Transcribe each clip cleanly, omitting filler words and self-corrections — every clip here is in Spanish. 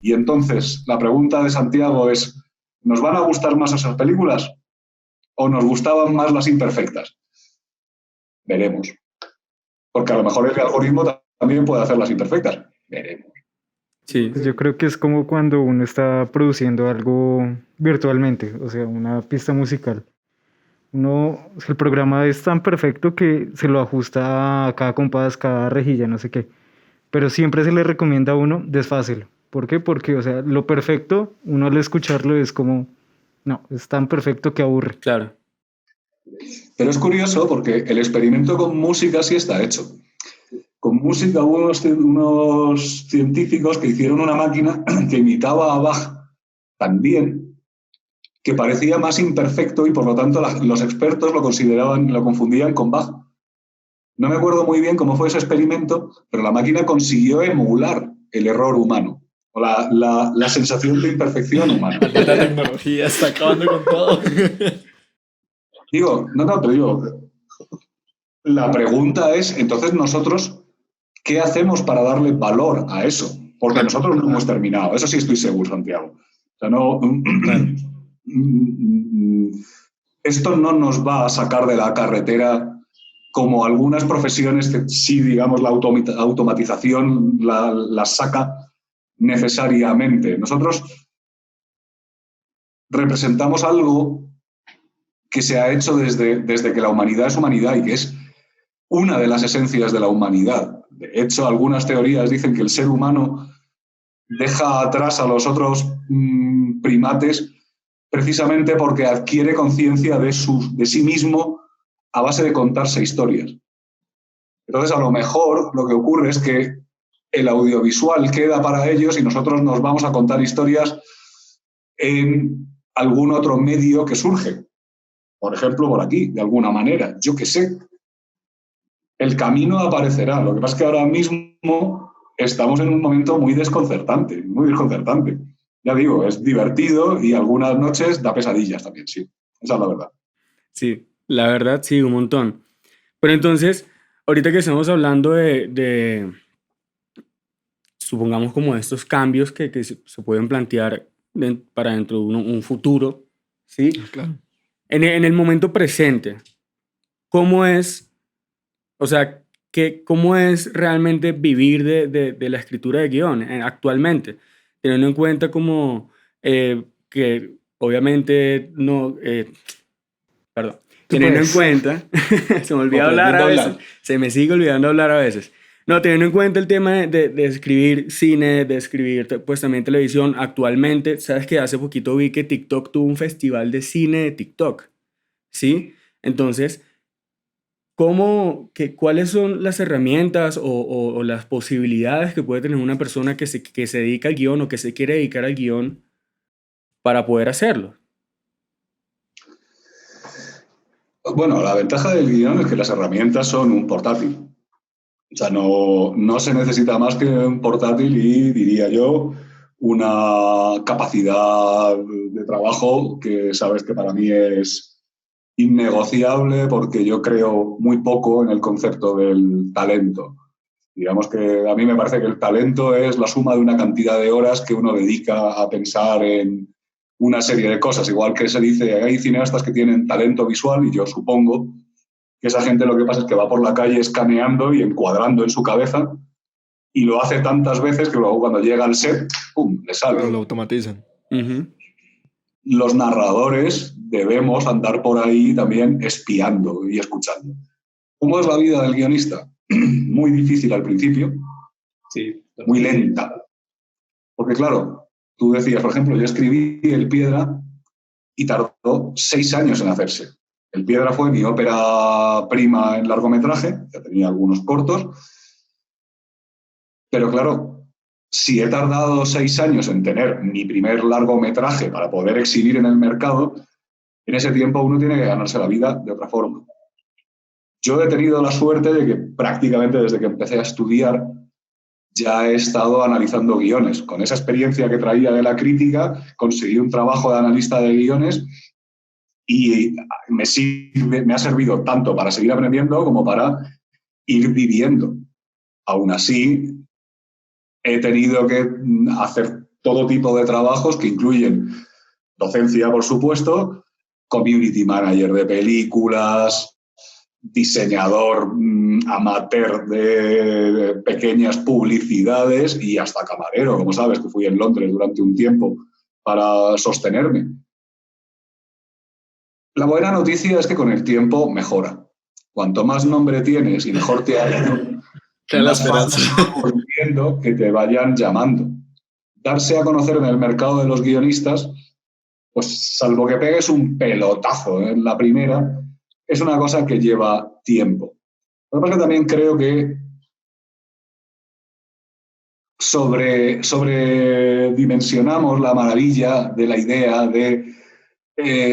Y entonces la pregunta de Santiago es, ¿nos van a gustar más esas películas o nos gustaban más las imperfectas? Veremos. Porque a lo mejor el algoritmo también puede hacer las imperfectas. Veremos. Sí. Pues yo creo que es como cuando uno está produciendo algo virtualmente, o sea, una pista musical. El programa es tan perfecto que se lo ajusta a cada compás, cada rejilla, no sé qué. Pero siempre se le recomienda a uno desfáselo. ¿Por qué? Porque, o sea, lo perfecto, uno al escucharlo es como, no, es tan perfecto que aburre. Claro. Pero es curioso porque el experimento con música sí está hecho. Con música hubo unos científicos que hicieron una máquina que imitaba a Bach tan bien que parecía más imperfecto y por lo tanto los expertos lo confundían con Bach. No me acuerdo muy bien cómo fue ese experimento, pero la máquina consiguió emular el error humano o la sensación de imperfección humana. La tecnología está acabando con todo. Pero digo, la pregunta es, entonces nosotros, ¿qué hacemos para darle valor a eso? Porque nosotros no hemos terminado, eso sí estoy seguro, Santiago. O sea, no, esto no nos va a sacar de la carretera como algunas profesiones que sí, digamos, la automatización la saca necesariamente. Nosotros representamos algo que se ha hecho desde que la humanidad es humanidad y que es una de las esencias de la humanidad. De hecho, algunas teorías dicen que el ser humano deja atrás a los otros primates precisamente porque adquiere conciencia de sí mismo a base de contarse historias. Entonces, a lo mejor lo que ocurre es que el audiovisual queda para ellos y nosotros nos vamos a contar historias en algún otro medio que surge. Por ejemplo, por aquí, de alguna manera. Yo qué sé. El camino aparecerá. Lo que pasa es que ahora mismo estamos en un momento muy desconcertante, muy desconcertante. Ya digo, es divertido y algunas noches da pesadillas también, sí. Esa es la verdad. Sí, la verdad sí, un montón. Pero entonces, ahorita que estamos hablando supongamos como estos cambios que se pueden plantear para dentro de un futuro, ¿sí? Claro. En el momento presente, ¿cómo es, o sea, cómo es realmente vivir de la escritura de guión actualmente? Teniendo en cuenta como que obviamente no, perdón, teniendo en cuenta, se me olvida hablar a veces, se me sigue olvidando hablar a veces. No, teniendo en cuenta el tema de escribir cine, de escribir pues también televisión, actualmente, sabes que hace poquito vi que TikTok tuvo un festival de cine de TikTok, ¿sí? Entonces, ¿cuáles son las herramientas o las posibilidades que puede tener una persona que se dedica al guión o que se quiere dedicar al guión para poder hacerlo? Bueno, la ventaja del guión es que las herramientas son un portátil. O sea, no se necesita más que un portátil y, diría yo, una capacidad de trabajo que sabes que para mí es innegociable porque yo creo muy poco en el concepto del talento. Digamos que a mí me parece que el talento es la suma de una cantidad de horas que uno dedica a pensar en una serie de cosas. Igual que se dice, hay cineastas que tienen talento visual y yo supongo que esa gente lo que pasa es que va por la calle escaneando y encuadrando en su cabeza y lo hace tantas veces que luego cuando llega al set, ¡pum!, le sale. Claro, lo automatizan. Uh-huh. Los narradores debemos andar por ahí también espiando y escuchando. ¿Cómo es la vida del guionista? Muy difícil al principio, sí, muy lenta. Porque claro, tú decías, por ejemplo, yo escribí El Piedra y tardó 6 años en hacerse. El Piedra fue mi ópera prima en largometraje, ya tenía algunos cortos, pero claro, si he tardado 6 años en tener mi primer largometraje para poder exhibir en el mercado, en ese tiempo uno tiene que ganarse la vida de otra forma. Yo he tenido la suerte de que prácticamente desde que empecé a estudiar ya he estado analizando guiones. Con esa experiencia que traía de la crítica, conseguí un trabajo de analista de guiones y me ha servido tanto para seguir aprendiendo como para ir viviendo. Aún así, he tenido que hacer todo tipo de trabajos que incluyen docencia, por supuesto, community manager de películas, diseñador amateur de pequeñas publicidades y hasta camarero, como sabes, que fui en Londres durante un tiempo para sostenerme. La buena noticia es que con el tiempo mejora. Cuanto más nombre tienes y mejor te ha ido, más fácil es volviendo que te vayan llamando. Darse a conocer en el mercado de los guionistas, pues salvo que pegues un pelotazo en la primera, es una cosa que lleva tiempo. Lo que pasa es que también creo que sobredimensionamos la maravilla de la idea de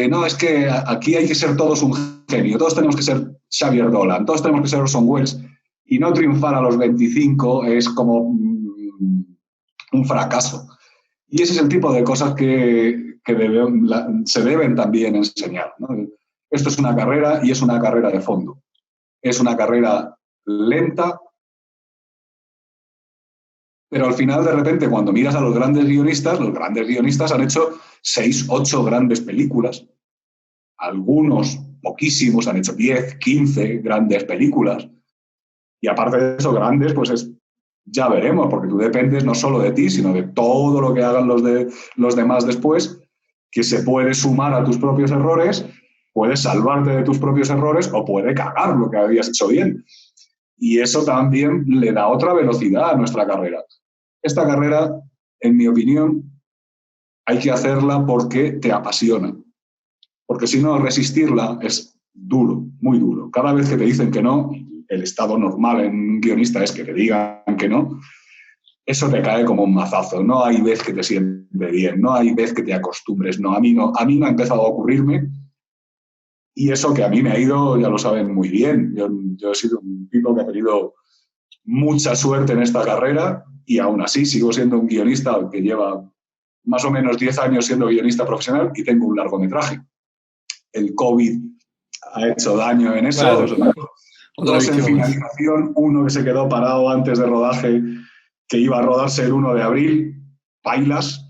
no, es que aquí hay que ser todos un genio, todos tenemos que ser Xavier Dolan, todos tenemos que ser Orson Welles, y no triunfar a los 25 es como un fracaso. Y ese es el tipo de cosas que se deben también enseñar, ¿no? Esto es una carrera y es una carrera de fondo. Es una carrera lenta, pero al final, de repente, cuando miras a los grandes guionistas han hecho 6, 8 grandes películas. Algunos, poquísimos, han hecho 10, 15 grandes películas. Y aparte de eso, grandes, pues ya veremos, porque tú dependes no solo de ti, sino de todo lo que hagan los demás después, que se puede sumar a tus propios errores, puede salvarte de tus propios errores o puede cagar lo que habías hecho bien. Y eso también le da otra velocidad a nuestra carrera. Esta carrera, en mi opinión, hay que hacerla porque te apasiona. Porque si no, resistirla es duro, muy duro. Cada vez que te dicen que no, el estado normal en un guionista es que te digan que no, eso te cae como un mazazo. No hay vez que te siente bien, no hay vez que te acostumbres. No, a mí no ha empezado a ocurrirme. Y eso que a mí me ha ido, ya lo saben muy bien. Yo he sido un tipo que ha tenido mucha suerte en esta carrera y aún así sigo siendo un guionista que lleva más o menos 10 años siendo guionista profesional y tengo un largometraje. El COVID ha hecho daño en eso. Claro. Dos en finalización, uno que se quedó parado antes de rodaje, que iba a rodarse el 1 de abril, pailas.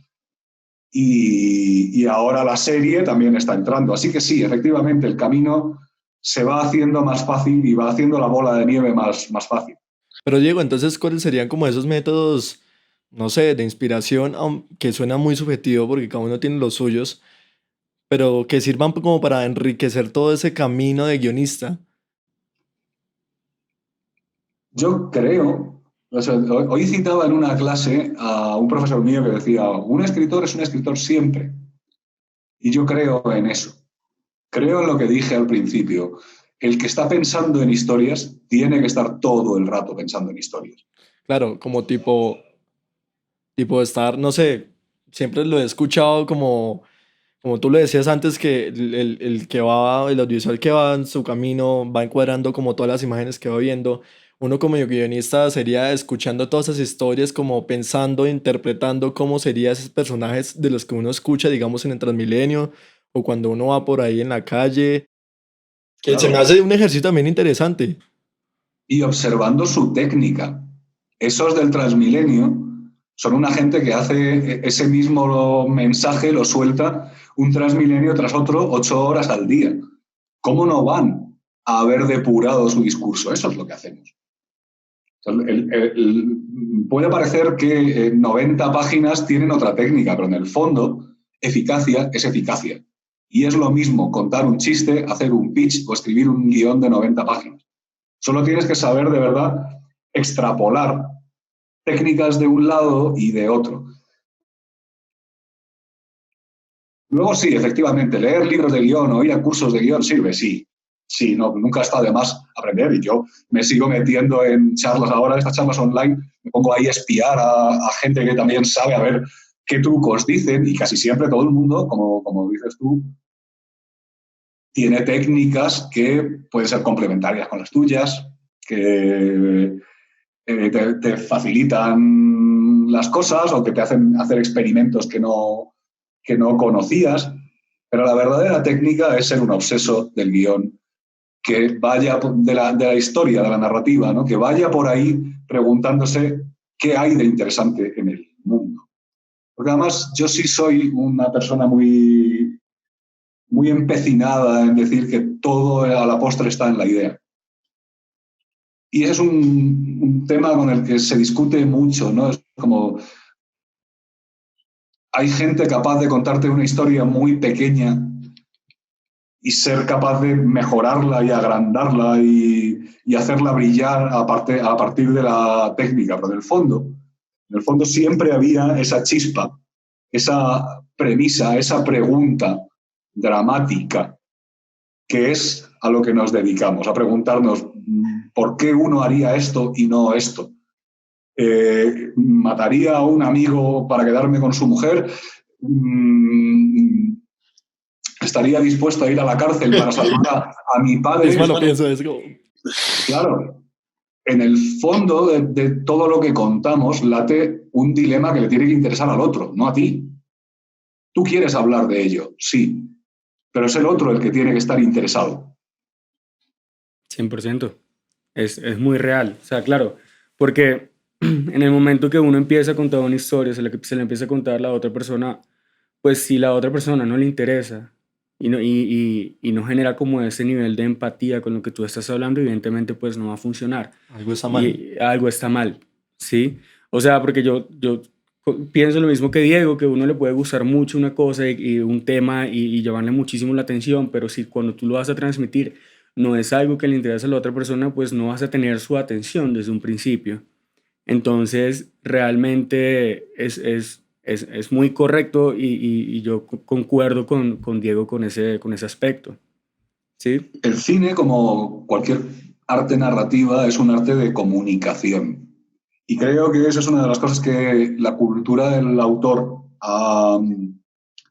Y ahora la serie también está entrando. Así que sí, efectivamente, el camino se va haciendo más fácil y va haciendo la bola de nieve más fácil. Pero Diego, entonces, ¿cuáles serían como esos métodos, no sé, de inspiración, que suena muy subjetivo porque cada uno tiene los suyos, pero que sirvan como para enriquecer todo ese camino de guionista? Yo creo, o sea, hoy citaba en una clase a un profesor mío que decía, un escritor es un escritor siempre. Y yo creo en eso. Creo en lo que dije al principio. El que está pensando en historias tiene que estar todo el rato pensando en historias. Claro, como tipo estar, no sé, siempre lo he escuchado como tú lo decías antes, que el audiovisual que va en su camino va encuadrando como todas las imágenes que va viendo. Uno como guionista sería escuchando todas esas historias, como pensando, interpretando cómo serían esos personajes de los que uno escucha, digamos, en el Transmilenio o cuando uno va por ahí en la calle. Que se me hace un ejercicio también interesante. Y observando su técnica. Esos del Transmilenio son una gente que hace ese mismo mensaje, lo suelta un Transmilenio tras otro 8 horas al día. ¿Cómo no van a haber depurado su discurso? Eso es lo que hacemos. Puede parecer que 90 páginas tienen otra técnica, pero en el fondo, eficacia es eficacia. Y es lo mismo contar un chiste, hacer un pitch o escribir un guión de 90 páginas. Solo tienes que saber de verdad extrapolar técnicas de un lado y de otro. Luego sí, efectivamente, leer libros de guión o ir a cursos de guión sirve, sí. Sí, no, nunca está de más aprender y yo me sigo metiendo en charlas ahora, estas charlas online, me pongo ahí a espiar a gente que también sabe a ver qué trucos dicen y casi siempre todo el mundo, como dices tú, tiene técnicas que pueden ser complementarias con las tuyas, que te facilitan las cosas o que te hacen hacer experimentos que no conocías, pero la verdadera técnica es ser un obseso del guión, que vaya de la historia, de la narrativa, ¿no? Que vaya por ahí preguntándose qué hay de interesante en el mundo. Porque además yo sí soy una persona muy, muy empecinada en decir que todo a la postre está en la idea. Y ese es un tema con el que se discute mucho, ¿no? Es como hay gente capaz de contarte una historia muy pequeña y ser capaz de mejorarla y agrandarla y hacerla brillar a partir de la técnica, pero en el fondo siempre había esa chispa, esa premisa, esa pregunta dramática, que es a lo que nos dedicamos, a preguntarnos por qué uno haría esto y no esto. ¿Mataría a un amigo para quedarme con su mujer? ¿Estaría dispuesto a ir a la cárcel para salvar a mi padre? Es malo, pienso, es como... Claro, en el fondo de todo lo que contamos late un dilema que le tiene que interesar al otro, no a ti. Tú quieres hablar de ello, sí, pero es el otro el que tiene que estar interesado. 100%. Es muy real. O sea, claro, porque en el momento que uno empieza a contar una historia, se le empieza a contar a la otra persona, pues si la otra persona no le interesa y no genera como ese nivel de empatía con lo que tú estás hablando, evidentemente pues no va a funcionar. Algo está mal. Y algo está mal, ¿sí? O sea, porque yo pienso lo mismo que Diego, que a uno le puede gustar mucho una cosa y un tema y llamarle muchísimo la atención, pero si cuando tú lo vas a transmitir no es algo que le interesa a la otra persona, pues no vas a tener su atención desde un principio. Entonces, realmente es muy correcto y yo concuerdo con Diego con ese aspecto. ¿Sí? El cine, como cualquier arte narrativa, es un arte de comunicación. Y creo que esa es una de las cosas que la cultura del autor ha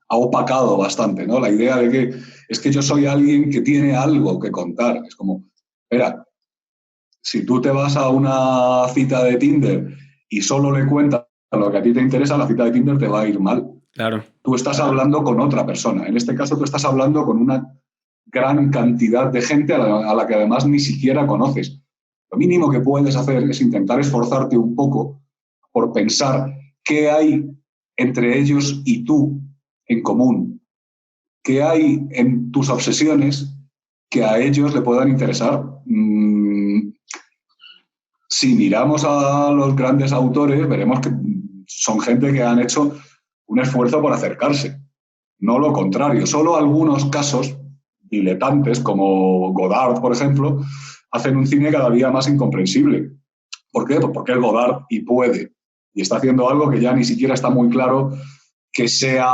opacado bastante, ¿no? La idea de que es que yo soy alguien que tiene algo que contar. Es como, espera, si tú te vas a una cita de Tinder y solo le cuentas lo que a ti te interesa, la cita de Tinder te va a ir mal. Claro. Tú estás hablando con otra persona. En este caso, tú estás hablando con una gran cantidad de gente a la que además ni siquiera conoces. Lo mínimo que puedes hacer es intentar esforzarte un poco por pensar qué hay entre ellos y tú en común, qué hay en tus obsesiones que a ellos le puedan interesar. Si miramos a los grandes autores, veremos que son gente que han hecho un esfuerzo por acercarse, no lo contrario. Solo algunos casos diletantes, como Godard, por ejemplo, hacen un cine cada día más incomprensible. ¿Por qué? Pues porque es Godard y puede. Y está haciendo algo que ya ni siquiera está muy claro que sea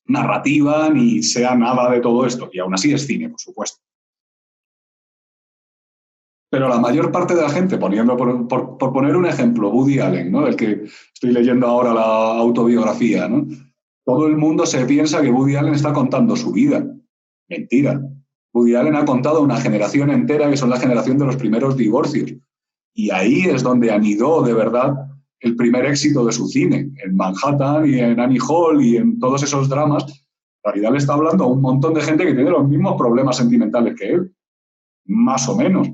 narrativa ni sea nada de todo esto. Y aún así es cine, por supuesto. Pero la mayor parte de la gente, poniendo por poner un ejemplo, Woody Allen, ¿no? El que estoy leyendo ahora la autobiografía, ¿no? Todo el mundo se piensa que Woody Allen está contando su vida. Mentira. Woody Allen ha contado una generación entera que son la generación de los primeros divorcios. Y ahí es donde anidó de verdad el primer éxito de su cine. En Manhattan y en Annie Hall y en todos esos dramas, en realidad le está hablando a un montón de gente que tiene los mismos problemas sentimentales que él. Más o menos.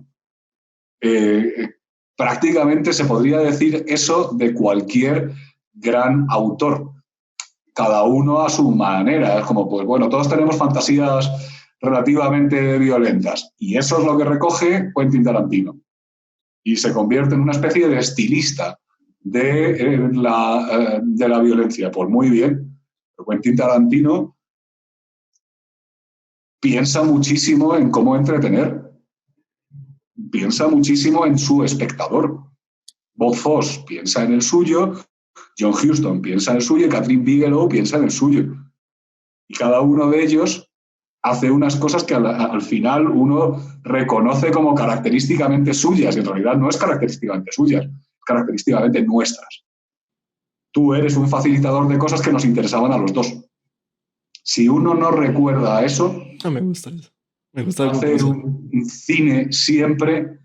Prácticamente se podría decir eso de cualquier gran autor. Cada uno a su manera. Es como, pues bueno, todos tenemos fantasías relativamente violentas. Y eso es lo que recoge Quentin Tarantino. Y se convierte en una especie de estilista de la violencia. Pues muy bien. Pero Quentin Tarantino piensa muchísimo en cómo entretener. Piensa muchísimo en su espectador. Bob Fosse piensa en el suyo, John Huston piensa en el suyo y Catherine Bigelow piensa en el suyo. Y cada uno de ellos hace unas cosas que al final uno reconoce como característicamente suyas y en realidad no es característicamente suyas, es característicamente nuestras. Tú eres un facilitador de cosas que nos interesaban a los dos. Si uno no recuerda eso, me gusta eso. Me gusta hacer un cine siempre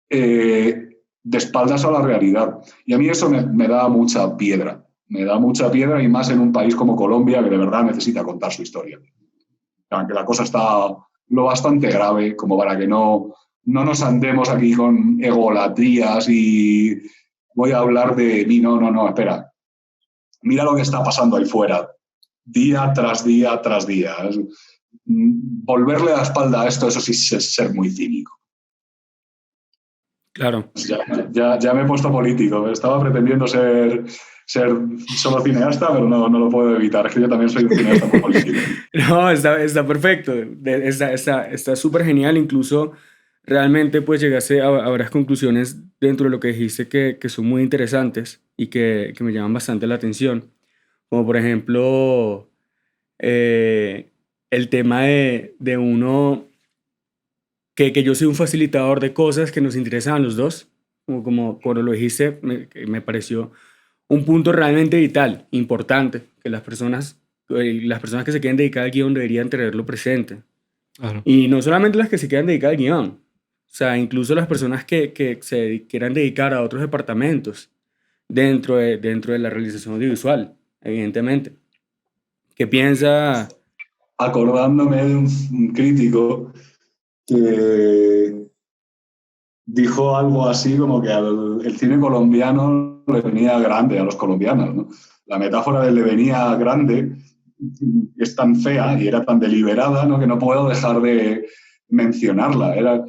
de espaldas a la realidad. Y a mí eso me da mucha piedra. Me da mucha piedra y más en un país como Colombia que de verdad necesita contar su historia. Aunque la cosa está lo bastante grave como para que no nos andemos aquí con egolatrías y voy a hablar de mí. No, espera. Mira lo que está pasando ahí fuera, día tras día tras día. Volverle la espalda a esto, eso sí es ser muy cínico. Claro. Ya me he puesto político. Estaba pretendiendo ser solo cineasta, pero no lo puedo evitar. Es que yo también soy un cineasta muy político. No, está perfecto. Está súper genial. Incluso realmente pues llegaste a varias conclusiones dentro de lo que dijiste que son muy interesantes y que me llaman bastante la atención. Como por ejemplo, el tema de uno, que yo soy un facilitador de cosas que nos interesan a los dos. Como cuando lo dijiste, me pareció un punto realmente vital, importante, que las personas que se queden dedicadas al guión deberían tenerlo presente. Claro. Y no solamente las que se quedan dedicadas al guión, o sea, incluso las personas que se quieran dedicar a otros departamentos dentro de la realización audiovisual, evidentemente. ¿Qué piensa? Acordándome de un crítico que dijo algo así como que el cine colombiano le venía grande a los colombianos, ¿no? La metáfora del le venía grande es tan fea y era tan deliberada, ¿no?, que no puedo dejar de mencionarla.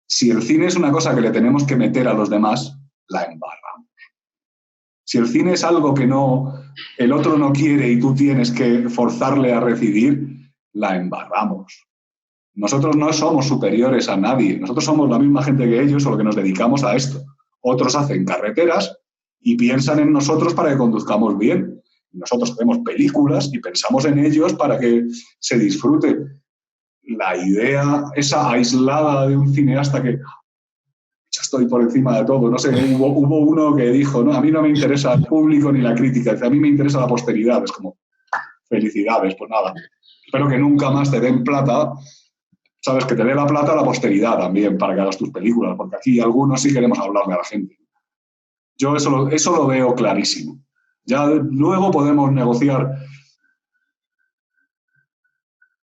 Si el cine es una cosa que le tenemos que meter a los demás, la embarramos. Si el cine es algo que el otro no quiere y tú tienes que forzarle a recibir, la embarramos. Nosotros no somos superiores a nadie. Nosotros somos la misma gente que ellos, solo que nos dedicamos a esto. Otros hacen carreteras y piensan en nosotros para que conduzcamos bien. Nosotros hacemos películas y pensamos en ellos para que se disfrute. La idea esa aislada de un cineasta que yo estoy por encima de todo, no sé, hubo uno que dijo, no, a mí no me interesa el público ni la crítica, dice, a mí me interesa la posteridad. Es como, felicidades, pues nada. Espero que nunca más te den plata. Sabes, que te dé la plata a la posteridad también para que hagas tus películas, porque aquí algunos sí queremos hablarle a la gente. Yo eso lo veo clarísimo. Ya luego podemos negociar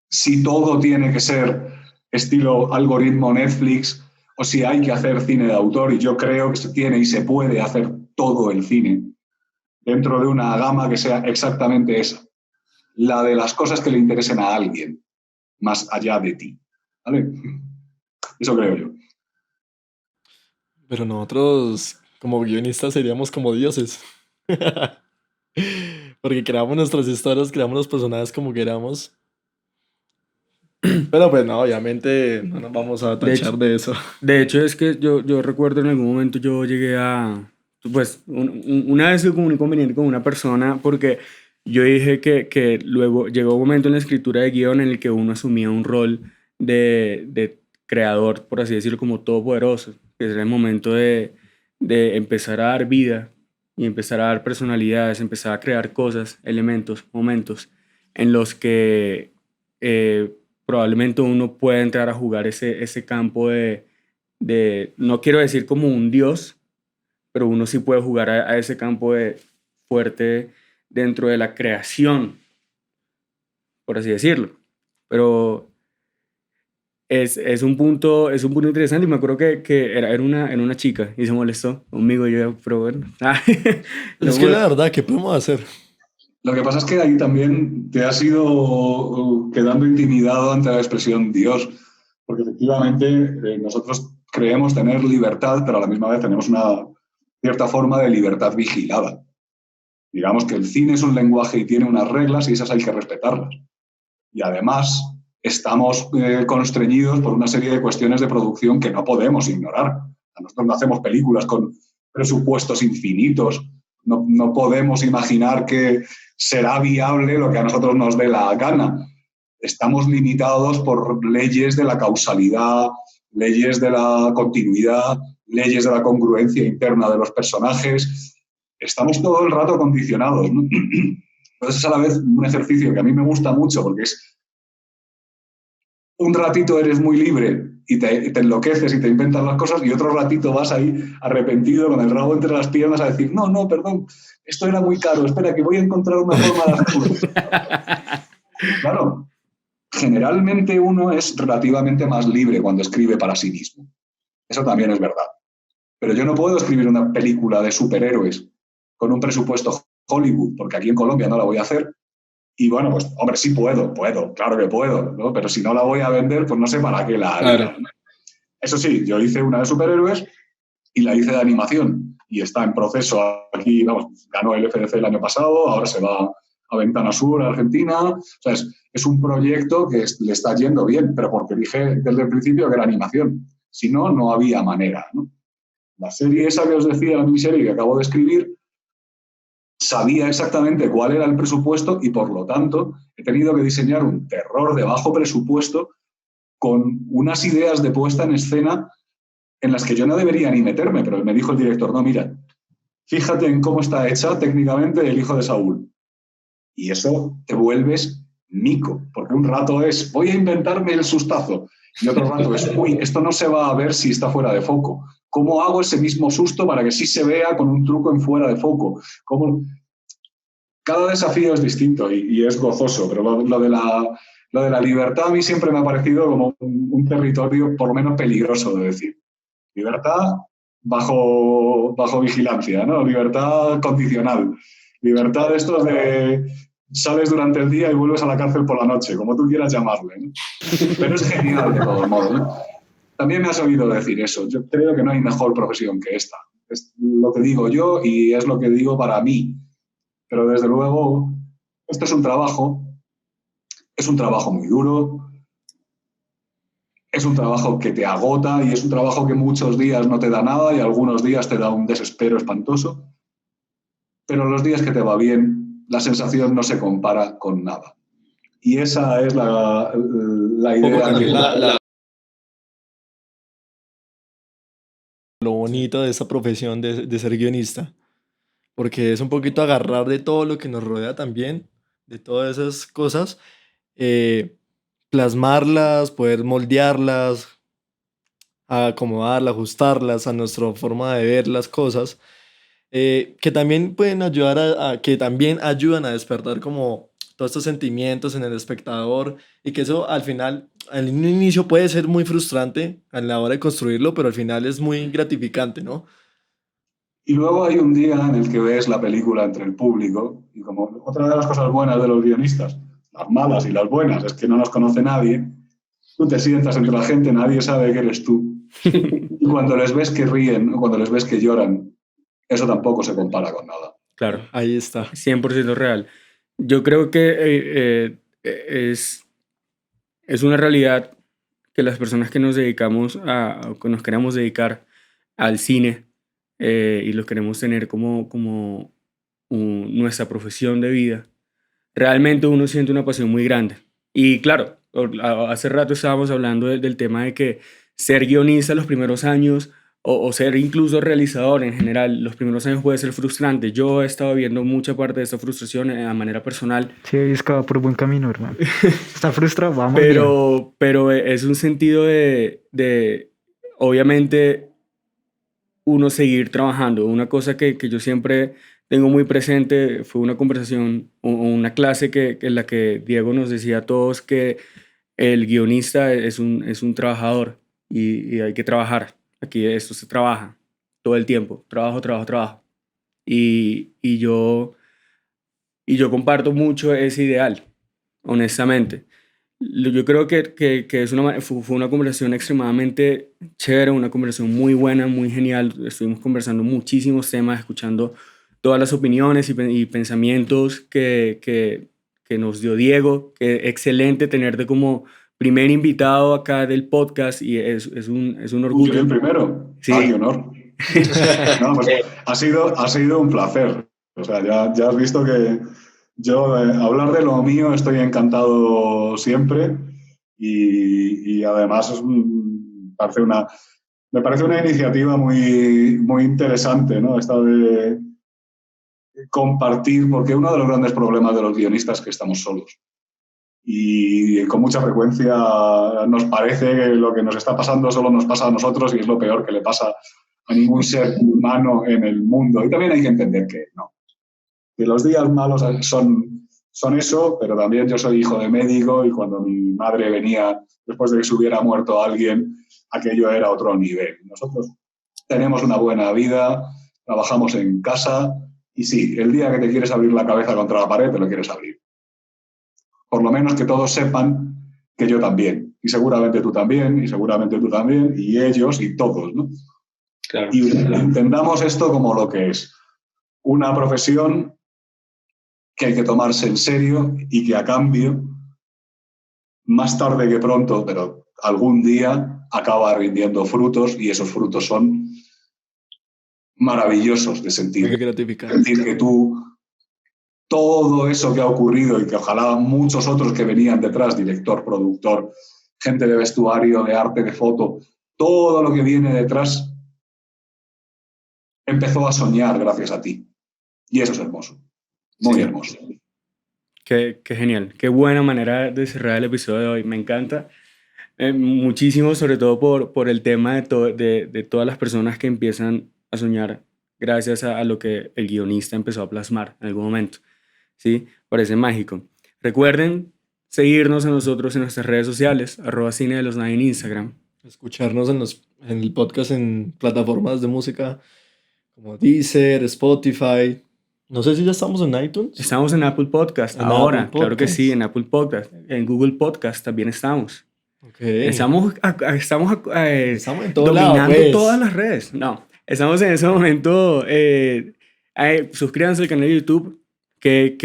si todo tiene que ser estilo algoritmo Netflix o si hay que hacer cine de autor, y yo creo que se tiene y se puede hacer todo el cine dentro de una gama que sea exactamente esa, la de las cosas que le interesen a alguien, más allá de ti. ¿Vale? Eso creo yo. Pero nosotros, como guionistas, seríamos como dioses. Porque creamos nuestras historias, creamos los personajes como queramos. Pero pues no, obviamente no nos vamos a De tachar hecho, de eso. de hecho es que yo recuerdo en algún momento yo llegué pues una vez tuve como un inconveniente con una persona porque yo dije que luego llegó un momento en la escritura de guión en el que uno asumía un rol de creador, por así decirlo, como todopoderoso, que era el momento de empezar a dar vida y empezar a dar personalidades, empezar a crear cosas, elementos, momentos en los que probablemente uno pueda entrar a jugar ese campo no quiero decir como un dios, pero uno sí puede jugar a ese campo fuerte dentro de la creación, por así decirlo. Pero es un punto interesante y me acuerdo que era una chica y se molestó conmigo y yo, pero bueno. Es que la verdad, ¿qué podemos hacer? Lo que pasa es que ahí también te has ido quedando intimidado ante la expresión Dios, porque efectivamente nosotros creemos tener libertad, pero a la misma vez tenemos una cierta forma de libertad vigilada. Digamos que el cine es un lenguaje y tiene unas reglas y esas hay que respetarlas. Y además estamos constreñidos por una serie de cuestiones de producción que no podemos ignorar. Nosotros no hacemos películas con presupuestos infinitos. No podemos imaginar que será viable lo que a nosotros nos dé la gana. Estamos limitados por leyes de la causalidad, leyes de la continuidad, leyes de la congruencia interna de los personajes. Estamos todo el rato condicionados, ¿no? Entonces es a la vez un ejercicio que a mí me gusta mucho porque es un ratito eres muy libre y te enloqueces y te inventas las cosas, y otro ratito vas ahí arrepentido con el rabo entre las piernas a decir, no, perdón, esto era muy caro, espera que voy a encontrar una forma de hacerlo. Claro, generalmente uno es relativamente más libre cuando escribe para sí mismo. Eso también es verdad. pero yo no puedo escribir una película de superhéroes con un presupuesto Hollywood, porque aquí en Colombia no la voy a hacer. Y bueno, pues, hombre, sí puedo, claro que puedo, ¿no? Pero si no la voy a vender, pues no sé para qué la haría. Claro. Eso sí, yo hice una de superhéroes y la hice de animación y está en proceso aquí, vamos, ganó el FDC el año pasado, ahora se va a Ventana Sur, a Argentina. O sea, es un proyecto que le está yendo bien, pero porque dije desde el principio que era animación. Si no, no había manera, ¿no? La serie esa que os decía, la miniserie que acabo de escribir, sabía exactamente cuál era el presupuesto y, por lo tanto, he tenido que diseñar un terror de bajo presupuesto con unas ideas de puesta en escena en las que yo no debería ni meterme, pero me dijo el director, no, mira, fíjate en cómo está hecha técnicamente El hijo de Saúl. Y eso te vuelves mico, porque un rato es, voy a inventarme el sustazo, y otro rato es, uy, esto no se va a ver si está fuera de foco. ¿Cómo hago ese mismo susto para que sí se vea con un truco en fuera de foco? Cada desafío es distinto y es gozoso, pero lo de la libertad a mí siempre me ha parecido como un territorio por lo menos peligroso de decir. Libertad bajo vigilancia, ¿no? Libertad condicional. Libertad de estos de sales durante el día y vuelves a la cárcel por la noche, como tú quieras llamarle, ¿no? Pero es genial de todos modos, ¿no? También me has oído decir eso. Yo creo que no hay mejor profesión que esta. Es lo que digo yo y es lo que digo para mí. Pero desde luego, esto es un trabajo muy duro, es un trabajo que te agota y es un trabajo que muchos días no te da nada y algunos días te da un desespero espantoso. Pero los días que te va bien, la sensación no se compara con nada. Y esa es la idea. Lo bonito de esta profesión de ser guionista, porque es un poquito agarrar de todo lo que nos rodea también, de todas esas cosas, plasmarlas, poder moldearlas, acomodarlas, ajustarlas a nuestra forma de ver las cosas, que también pueden ayudar que también ayudan a despertar como todos estos sentimientos en el espectador y que eso al final, al inicio puede ser muy frustrante a la hora de construirlo, pero al final es muy gratificante, ¿no? Y luego hay un día en el que ves la película entre el público y como otra de las cosas buenas de los guionistas, las malas y las buenas, es que no nos conoce nadie. Tú te sientas entre la gente, nadie sabe que eres tú. Y cuando les ves que ríen o cuando les ves que lloran, eso tampoco se compara con nada. Claro, Ahí está. 100% real. Yo creo que es una realidad que las personas que nos dedicamos o que nos queremos dedicar al cine y lo queremos tener como nuestra profesión de vida, realmente uno siente una pasión muy grande. Y claro, hace rato estábamos hablando del tema de que ser guionista los primeros años o ser incluso realizador en general, los primeros años puede ser frustrante. Yo he estado viendo mucha parte de esta frustración de manera personal. Sí, es que va por buen camino, hermano. Está frustrado, vamos bien. Pero es un sentido de obviamente, uno seguir trabajando. Una cosa que yo siempre tengo muy presente fue una conversación o una clase en la que Diego nos decía a todos que el guionista es un trabajador y hay que trabajar. Aquí esto se trabaja todo el tiempo. Trabajo, trabajo, trabajo. Y yo comparto mucho ese ideal, honestamente. Yo creo que fue una conversación extremadamente chévere, una conversación muy buena, muy genial. Estuvimos conversando muchísimos temas, escuchando todas las opiniones y pensamientos que nos dio Diego. Que excelente tenerte como primer invitado acá del podcast y es un orgullo. Soy el primero. Sí. Qué honor. No, pues, ha sido un placer. O sea, ya has visto que yo hablar de lo mío estoy encantado siempre y además me parece una iniciativa muy, muy interesante, ¿no? Esta de compartir, porque uno de los grandes problemas de los guionistas es que estamos solos. Y con mucha frecuencia nos parece que lo que nos está pasando solo nos pasa a nosotros y es lo peor que le pasa a ningún ser humano en el mundo. Y también hay que entender que no. Que los días malos son eso, pero también yo soy hijo de médico y cuando mi madre venía después de que se hubiera muerto alguien, aquello era otro nivel. Nosotros tenemos una buena vida, trabajamos en casa y sí, el día que te quieres abrir la cabeza contra la pared, te lo quieres abrir. Por lo menos que todos sepan que yo también, y seguramente tú también, y seguramente tú también, y ellos y todos, ¿no? Claro. Y entendamos esto como lo que es una profesión que hay que tomarse en serio y que a cambio, más tarde que pronto, pero algún día acaba rindiendo frutos y esos frutos son maravillosos de sentir. Muy gratificante. Sentir que tú, todo eso que ha ocurrido y que ojalá muchos otros que venían detrás, director, productor, gente de vestuario, de arte, de foto, todo lo que viene detrás empezó a soñar gracias a ti. Y eso es hermoso, muy hermoso. Qué genial, qué buena manera de cerrar el episodio de hoy, me encanta. Muchísimo, sobre todo por el tema de todas las personas que empiezan a soñar gracias a lo que el guionista empezó a plasmar en algún momento. ¿Sí? Parece mágico. Recuerden seguirnos a nosotros en nuestras redes sociales, @cinedelos9 en Instagram. Escucharnos en el podcast en plataformas de música como Deezer, Spotify. No sé si ya estamos en iTunes. Estamos en Apple Podcast En ahora, Apple claro que Podcast. sí, en Apple Podcast. En Google Podcast también estamos. Okay. Estamos Estamos en todo dominando lado, pues. todas las redes. No, estamos en ese momento. Suscríbanse al canal de YouTube. Qué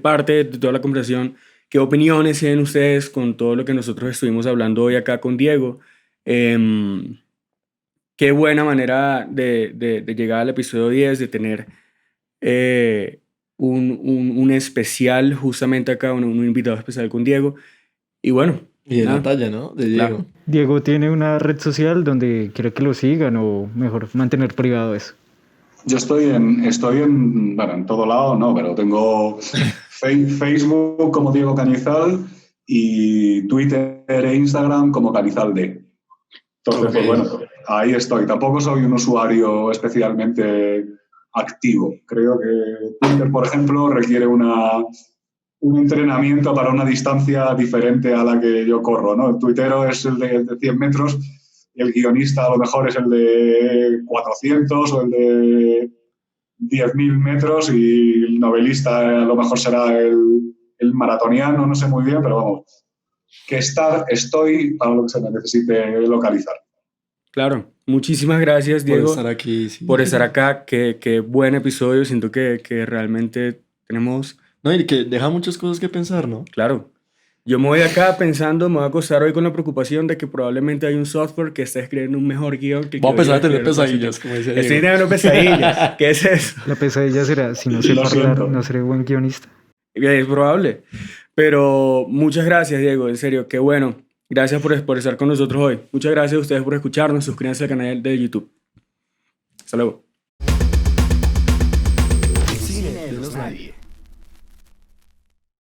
parte de toda la conversación, qué opiniones tienen ustedes con todo lo que nosotros estuvimos hablando hoy acá con Diego. Qué buena manera de llegar al episodio 10, de tener un especial justamente acá, un invitado especial con Diego. Y bueno. Y de la talla, ¿no? De Diego. Claro. Diego tiene una red social donde quiere que lo sigan o mejor mantener privado eso. Yo estoy en todo lado, no, pero tengo Facebook como Diego Cañizal y Twitter e Instagram como Cañizal D. Entonces, pues bueno, ahí estoy. Tampoco soy un usuario especialmente activo. Creo que Twitter, por ejemplo, requiere un entrenamiento para una distancia diferente a la que yo corro, ¿no? El tuitero es el de 100 metros y el guionista a lo mejor es el de 400 o el de 10.000 metros y el novelista a lo mejor será el maratoniano, no sé muy bien, pero vamos, que estoy para lo que se me necesite localizar. Claro, muchísimas gracias, Diego, por estar aquí. Sí. Por estar acá. Qué buen episodio. Siento que realmente tenemos... No, y que deja muchas cosas que pensar, ¿no? Claro. Yo me voy acá pensando, me voy a acostar hoy con la preocupación de que probablemente hay un software que está escribiendo un mejor guión que... Voy a empezar a tener pesadillas, como decía Diego. Estoy teniendo pesadillas. ¿Qué es eso? La pesadilla será, si no sé hablar, no seré buen guionista. Es probable. Pero muchas gracias, Diego. En serio, qué bueno. Gracias por estar con nosotros hoy. Muchas gracias a ustedes por escucharnos. Suscríbanse al canal de YouTube. Hasta luego.